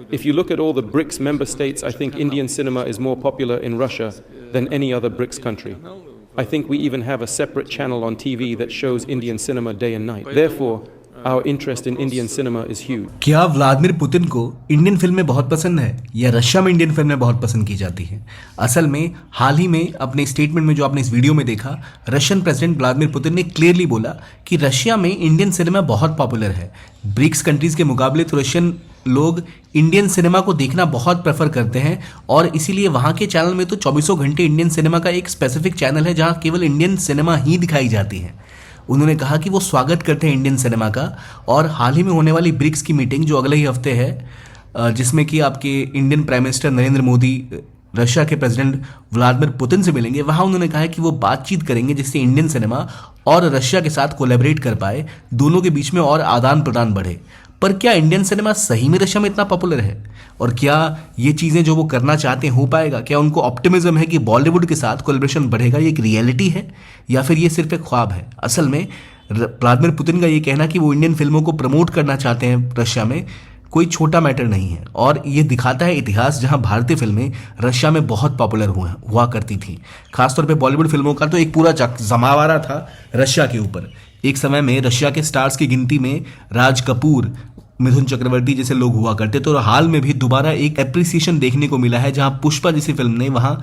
If you look at all the BRICS member states, I think Indian cinema is more popular in Russia than any other BRICS country. I think we even have a separate channel on TV that shows Indian cinema day and night. Therefore, our interest in Indian cinema is huge. क्या Vladimir Putin को Indian फिल्में बहुत पसंद है या Russia में Indian फिल्में बहुत पसंद की जाती हैं? असल में हाल ही में अपने स्टेटमेंट में जो आपने इस वीडियो में देखा, रशियन प्रेसिडेंट व्लादिमीर पुतिन ने क्लियरली बोला कि रशिया में इंडियन सिनेमा बहुत पॉपुलर है। ब्रिक्स कंट्रीज के मुकाबले तो रशियन लोग इंडियन सिनेमा को देखना बहुत प्रेफर करते हैं और इसीलिए वहाँ के चैनल में तो 24 घंटे इंडियन सिनेमा का एक स्पेसिफिक चैनल है जहाँ केवल इंडियन सिनेमा ही दिखाई जाती है। उन्होंने कहा कि वो स्वागत करते हैं इंडियन सिनेमा का और हाल ही में होने वाली ब्रिक्स की मीटिंग जो अगले ही हफ्ते है, जिसमें कि आपके Indian prime minister Narendra Modi Russia के प्रेसिडेंट व्लादिमीर पुतिन से मिलेंगे, वहाँ उन्होंने कहा है कि वो बातचीत करेंगे जिससे इंडियन सिनेमा और रशिया के साथ कोलैबोरेट कर पाए, दोनों के बीच में और आदान प्रदान बढ़े। पर क्या इंडियन सिनेमा सही में रशिया में इतना पॉपुलर है और क्या ये चीज़ें जो वो करना चाहते हैं हो पाएगा? क्या उनको ऑप्टिमिज्म है कि बॉलीवुड के साथ कोलैबोरेशन बढ़ेगा? ये एक रियलिटी है या फिर ये सिर्फ एक ख्वाब है? असल में व्लादिमीर पुतिन का ये कहना कि वो इंडियन फिल्मों को प्रमोट करना चाहते हैं रशिया में कोई छोटा मैटर नहीं है और ये दिखाता है इतिहास जहां भारतीय फिल्में रशिया में बहुत पॉपुलर हुआ करती थी। खासतौर पे बॉलीवुड फिल्मों का तो एक पूरा जमावड़ा था रशिया के ऊपर। एक समय में रशिया के स्टार्स की गिनती में राज कपूर, मिथुन चक्रवर्ती जैसे लोग हुआ करते थे और हाल में भी दोबारा एक एप्रिसिएशन देखने को मिला है जहां पुष्पा जैसी फिल्म ने वहां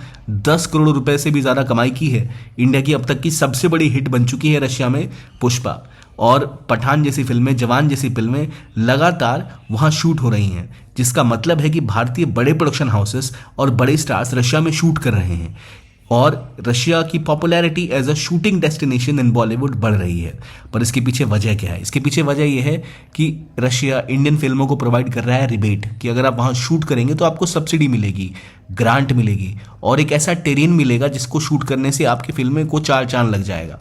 10 करोड़ रुपए से भी ज़्यादा कमाई की है। इंडिया की अब तक की सबसे बड़ी हिट बन चुकी है रशिया में पुष्पा, और पठान जैसी फिल्में, जवान जैसी फिल्में लगातार वहां शूट हो रही हैं, जिसका मतलब है कि भारतीय बड़े प्रोडक्शन हाउसेस और बड़े स्टार्स रशिया में शूट कर रहे हैं और रशिया की popularity as a shooting destination in Bollywood बढ़ रही है। पर इसके पीछे वजह क्या है? इसके पीछे वजह यह है कि रशिया इंडियन फिल्मों को प्रोवाइड कर रहा है रिबेट, कि अगर आप वहाँ शूट करेंगे तो आपको सब्सिडी मिलेगी, ग्रांट मिलेगी और एक ऐसा टेरेन मिलेगा जिसको शूट करने से आपकी फिल्में को चार चांद लग जाएगा।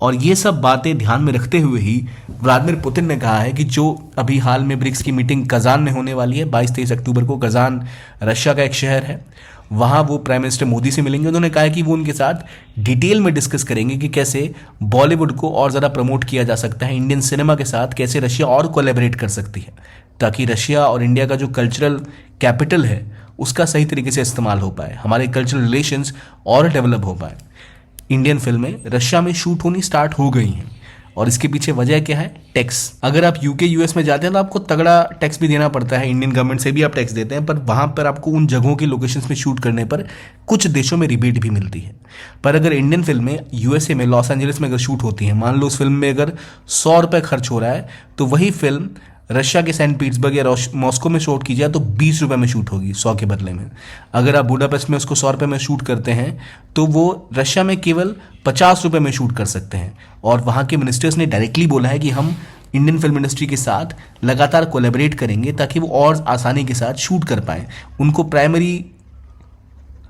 और ये सब बातें ध्यान में रखते हुए ही व्लादिमीर पुतिन ने कहा है कि जो अभी हाल में ब्रिक्स की मीटिंग कजान में होने वाली है 22-23 अक्टूबर को, कजान रशिया का एक शहर है, वहाँ वो प्राइम मिनिस्टर मोदी से मिलेंगे। उन्होंने कहा है कि वो उनके साथ डिटेल में डिस्कस करेंगे कि कैसे बॉलीवुड को और ज़्यादा प्रमोट किया जा सकता है, इंडियन सिनेमा के साथ कैसे रशिया और कोलैबोरेट कर सकती है, ताकि रशिया और इंडिया का जो कल्चरल कैपिटल है उसका सही तरीके से इस्तेमाल हो पाए, हमारे कल्चरल रिलेशंस और डेवलप हो पाए। इंडियन फिल्में रशिया में शूट होनी स्टार्ट हो गई हैं और इसके पीछे वजह क्या है? टैक्स। अगर आप यूके यूएस में जाते हैं तो आपको तगड़ा टैक्स भी देना पड़ता है, इंडियन गवर्नमेंट से भी आप टैक्स देते हैं, पर वहाँ पर आपको उन जगहों की लोकेशंस में शूट करने पर कुछ देशों में रिबेट भी मिलती है। पर अगर इंडियन फिल्में यूएसए में लॉस एंजलिस में अगर शूट होती हैं, मान लो उस फिल्म में अगर 100 रुपये खर्च हो रहा है तो वही फिल्म रशिया के सेंट पीटर्सबर्ग या मॉस्को में शूट की जाए तो 20 रुपये में शूट होगी 100 के बदले में। अगर आप बुडापेस्ट में उसको 100 रुपये में शूट करते हैं तो वो रशिया में केवल 50 रुपये में शूट कर सकते हैं। और वहाँ के मिनिस्टर्स ने डायरेक्टली बोला है कि हम इंडियन फिल्म इंडस्ट्री के साथ लगातार कोलैबोरेट करेंगे ताकि वो और आसानी के साथ शूट कर पाएँ। उनको प्राइमरी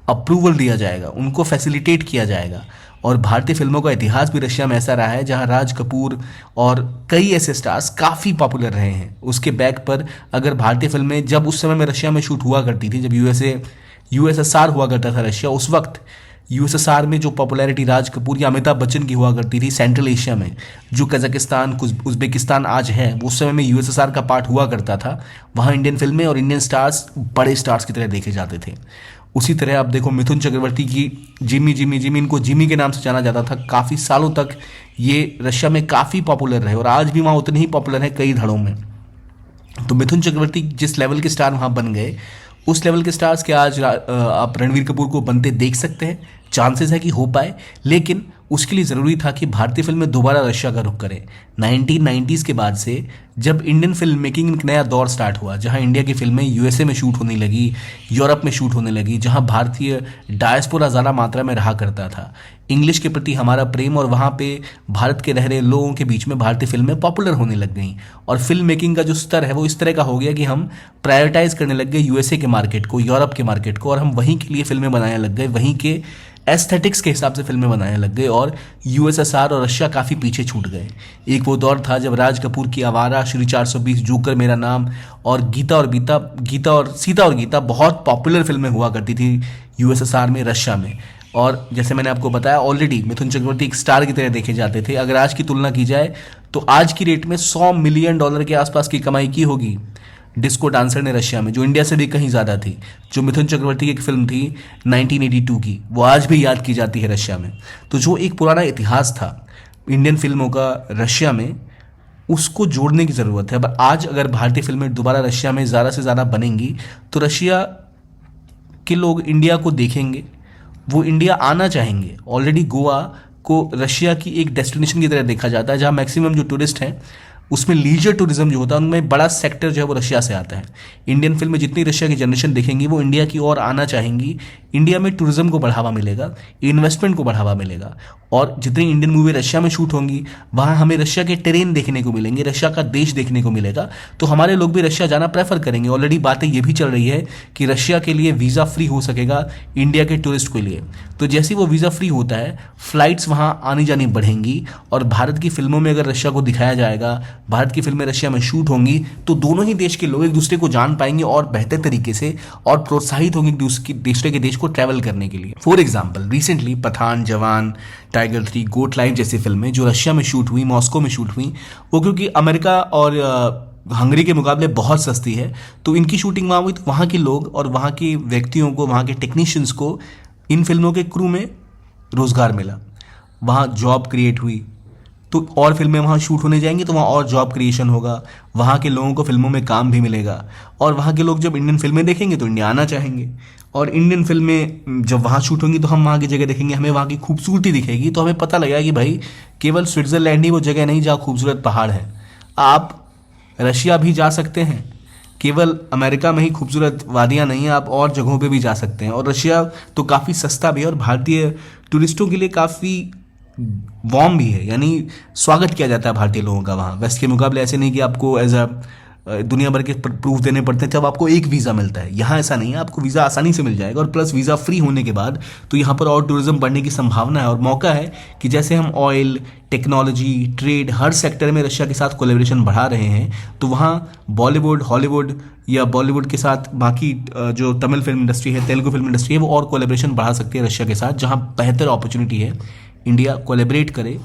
अप्रूवल दिया जाएगा, उनको फैसिलिटेट किया जाएगा। और भारतीय फिल्मों का इतिहास भी रशिया में ऐसा रहा है जहां राज कपूर और कई ऐसे स्टार्स काफ़ी पॉपुलर रहे हैं। उसके बैक पर अगर भारतीय फिल्में जब उस समय में रशिया में शूट हुआ करती थी, जब यूएसएसआर हुआ करता था रशिया, उस वक्त यूएसएसआर में जो पॉपुलैरिटी राज कपूर या अमिताभ बच्चन की हुआ करती थी सेंट्रल एशिया में, जो कजाकिस्तान उज्बेकिस्तान आज है, वो उस समय में यूएसएसआर का पार्ट हुआ करता था। वहाँ इंडियन फिल्में और इंडियन स्टार्स बड़े स्टार्स की तरह देखे जाते थे। उसी तरह आप देखो मिथुन चक्रवर्ती की जिमी जिमी जिमी, इनको जिमी के नाम से जाना जाता था, काफ़ी सालों तक ये रशिया में काफ़ी पॉपुलर रहे और आज भी वहाँ उतने ही पॉपुलर है कई धड़ों में। तो मिथुन चक्रवर्ती जिस लेवल के स्टार वहाँ बन गए, उस लेवल के स्टार्स के आज आप रणवीर कपूर को बनते देख सकते हैं, चांसेस है कि हो पाए, लेकिन उसके लिए ज़रूरी था कि भारतीय फिल्में दोबारा रशिया का रुख करें। 1990s के बाद से जब इंडियन फिल्म मेकिंग एक नया दौर स्टार्ट हुआ, जहां इंडिया की फिल्में यूएसए में शूट होने लगी, यूरोप में शूट होने लगी, जहां भारतीय डायस्पोरा ज़्यादा मात्रा में रहा करता था, इंग्लिश के प्रति हमारा प्रेम और वहाँ पे भारत के रह रहे लोगों के बीच में भारतीय फिल्में पॉपुलर होने लग गई और फिल्म मेकिंग का जो स्तर है वो इस तरह का हो गया कि हम प्रायोरिटाइज करने लग गए यूएसए के मार्केट को, यूरोप के मार्केट को, और हम वहीं के लिए फिल्में बनाने लग गए, वहीं के एस्थेटिक्स के हिसाब से फिल्में बनाने लग गए और यूएसएसआर और रशिया काफ़ी पीछे छूट गए। एक वो दौर था जब राज कपूर की आवारा, श्री 420, जोकर मेरा नाम और सीता और गीता बहुत पॉपुलर फिल्में हुआ करती थी यूएसएसआर में, रशिया में। और जैसे मैंने आपको बताया ऑलरेडी मिथुन चक्रवर्ती एक स्टार की तरह देखे जाते थे। अगर आज की तुलना की जाए तो आज की रेट में $100 मिलियन के आसपास की कमाई की होगी डिस्को डांसर ने रशिया में, जो इंडिया से भी कहीं ज़्यादा थी, जो मिथुन चक्रवर्ती की एक फिल्म थी 1982 की, वो आज भी याद की जाती है रशिया में। तो जो एक पुराना इतिहास था इंडियन फिल्मों का रशिया में, उसको जोड़ने की ज़रूरत है। अब आज अगर भारतीय फिल्में दोबारा रशिया में ज़्यादा से ज़्यादा बनेंगी तो रशिया के लोग इंडिया को देखेंगे, वो इंडिया आना चाहेंगे। ऑलरेडी गोवा को रशिया की एक डेस्टिनेशन की तरह देखा जाता है, जहाँ मैक्सिमम जो टूरिस्ट हैं उसमें लीजर टूरिज्म जो होता है उनमें बड़ा सेक्टर जो है वो रशिया से आता है। इंडियन फिल्म में जितनी रशिया की जनरेशन देखेंगी वो इंडिया की ओर आना चाहेंगी। इंडिया में टूरिज्म को बढ़ावा मिलेगा, इन्वेस्टमेंट को बढ़ावा मिलेगा, और जितनी इंडियन मूवी रशिया में शूट होंगी वहाँ हमें रशिया के टेरेन देखने को मिलेंगे, रशिया का देश देखने को मिलेगा, तो हमारे लोग भी रशिया जाना प्रेफर करेंगे। ऑलरेडी बातें ये भी चल रही है कि रशिया के लिए वीज़ा फ्री हो सकेगा इंडिया के टूरिस्ट के लिए। तो जैसे ही वो वीज़ा फ्री होता है, फ्लाइट्स वहाँ आनी जानी बढ़ेंगी, और भारत की फिल्मों में अगर रशिया को दिखाया जाएगा, भारत की फिल्में रशिया में शूट होंगी, तो दोनों ही देश के लोग एक दूसरे को जान पाएंगे और बेहतर तरीके से, और प्रोत्साहित होंगे दूसरे के देश को ट्रैवल करने के लिए। फॉर एग्जाम्पल, रिसेंटली पठान, जवान, टाइगर 3, गोट लाइफ जैसी फिल्में जो रशिया में शूट हुई, मॉस्को में शूट हुई, वो क्योंकि अमेरिका और हंगरी के मुकाबले बहुत सस्ती है, तो इनकी शूटिंग वहाँ हुई, तो वहाँ के लोग और वहाँ के व्यक्तियों को, वहाँ के टेक्नीशियंस को इन फिल्मों के क्रू में रोज़गार मिला, वहाँ जॉब क्रिएट हुई। तो और फिल्में वहाँ शूट होने जाएंगी तो वहाँ और जॉब क्रिएशन होगा, वहाँ के लोगों को फिल्मों में काम भी मिलेगा, और वहाँ के लोग जब इंडियन फिल्में देखेंगे तो इंडिया आना चाहेंगे, और इंडियन फिल्में जब वहाँ शूट होंगी तो हम वहाँ की जगह देखेंगे, हमें वहाँ की खूबसूरती दिखेगी, तो हमें पता लगेगा कि भाई केवल स्विट्ज़रलैंड ही वो जगह नहीं जहाँ खूबसूरत पहाड़ है, आप रशिया भी जा सकते हैं, केवल अमेरिका में ही खूबसूरत वादियाँ नहीं हैं, आप और जगहों पे भी जा सकते हैं। और रशिया तो काफ़ी सस्ता भी है और भारतीय टूरिस्टों के लिए काफ़ी वार्म भी है, यानी स्वागत किया जाता है भारतीय लोगों का वहाँ। वेस्ट के मुकाबले ऐसे नहीं कि आपको एज अ दुनिया भर के प्रूफ देने पड़ते हैं तब आपको एक वीज़ा मिलता है, यहाँ ऐसा नहीं है, आपको वीज़ा आसानी से मिल जाएगा, और प्लस वीज़ा फ्री होने के बाद तो यहाँ पर और टूरिज्म बढ़ने की संभावना है, और मौका है कि जैसे हम ऑयल, टेक्नोलॉजी, ट्रेड, हर सेक्टर में रशिया के साथ कोलैबोरेशन बढ़ा रहे हैं, तो वहाँ बॉलीवुड, हॉलीवुड या बॉलीवुड के साथ बाकी जो तमिल फिल्म इंडस्ट्री है, तेलुगु फिल्म इंडस्ट्री है, वो और कोलैबोरेशन बढ़ा सकती है रशिया के साथ, जहाँ बेहतर अपॉर्चुनिटी है इंडिया कोलैबोरेट करे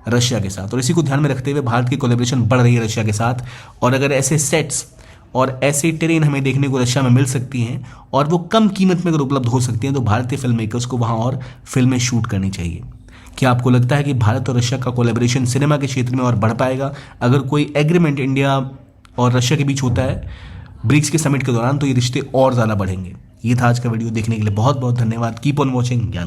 रशिया के साथ। और इसी को ध्यान में रखते हुए भारत की कोलैबोरेशन बढ़ रही है रशिया के साथ, और अगर ऐसे सेट्स और ऐसे ट्रेन हमें देखने को रशिया में मिल सकती हैं और वो कम कीमत में अगर उपलब्ध हो सकती हैं, तो भारतीय फिल्म मेकर्स को वहाँ और फिल्में शूट करनी चाहिए। क्या आपको लगता है कि भारत और रशिया का कोलैबोरेशन सिनेमा के क्षेत्र में और बढ़ पाएगा अगर कोई एग्रीमेंट इंडिया और रशिया के बीच होता है ब्रिक्स के समिट के दौरान? तो ये रिश्ते और ज़्यादा बढ़ेंगे। ये था आज का वीडियो, देखने के लिए बहुत बहुत धन्यवाद। कीप ऑन वॉचिंग ज्ञान।